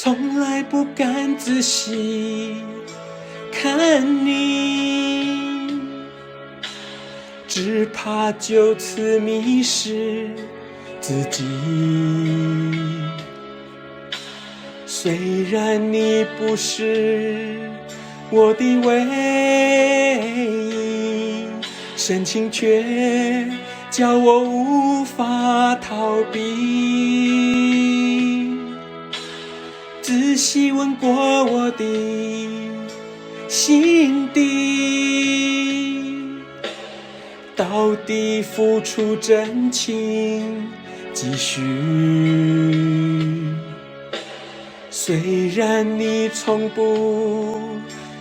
从来不敢仔细看你，只怕就此迷失自己。虽然你不是我的唯一，深情却叫我无法逃避。仔细问过我的心底，到底付出真情几许？虽然你从不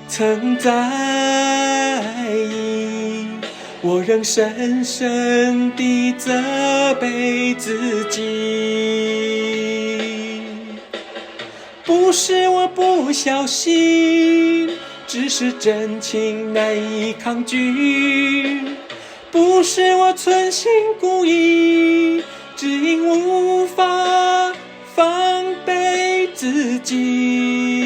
曾在意，我仍深深地责备自己。不是我不小心，只是真情难以抗拒。不是我存心故意，只因无法防备自己。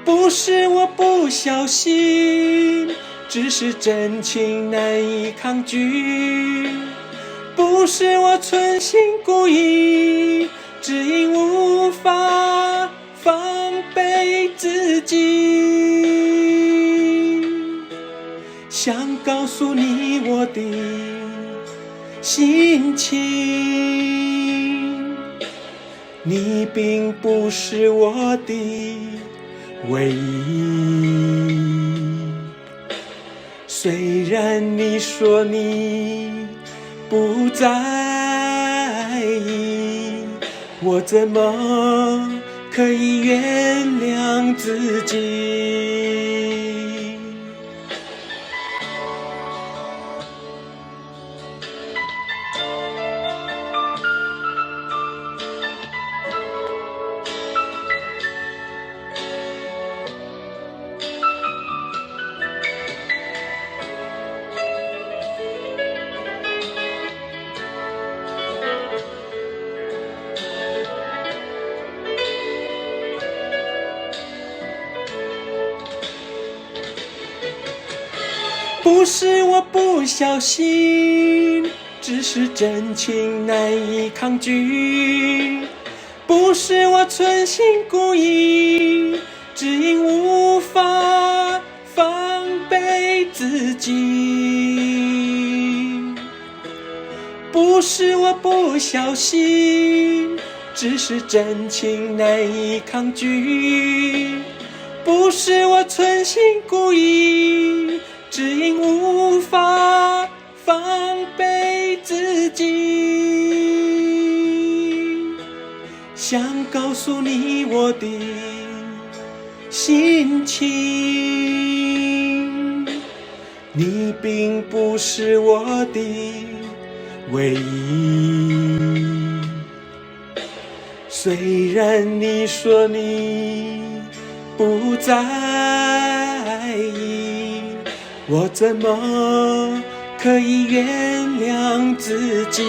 不是我不小心，只是真情难以抗拒。不是我存心故意，只因无法防备自己。想告诉你我的心情，你并不是我的唯一。虽然你说你不在意，我怎么可以原谅自己？不是我不小心，只是真情难以抗拒。不是我存心故意，只因无法防备自己。不是我不小心，只是真情难以抗拒。不是我存心故意，只因无法防备自己。想告诉你我的心情，你并不是我的唯一。虽然你说你不在意，我怎么可以原谅自己？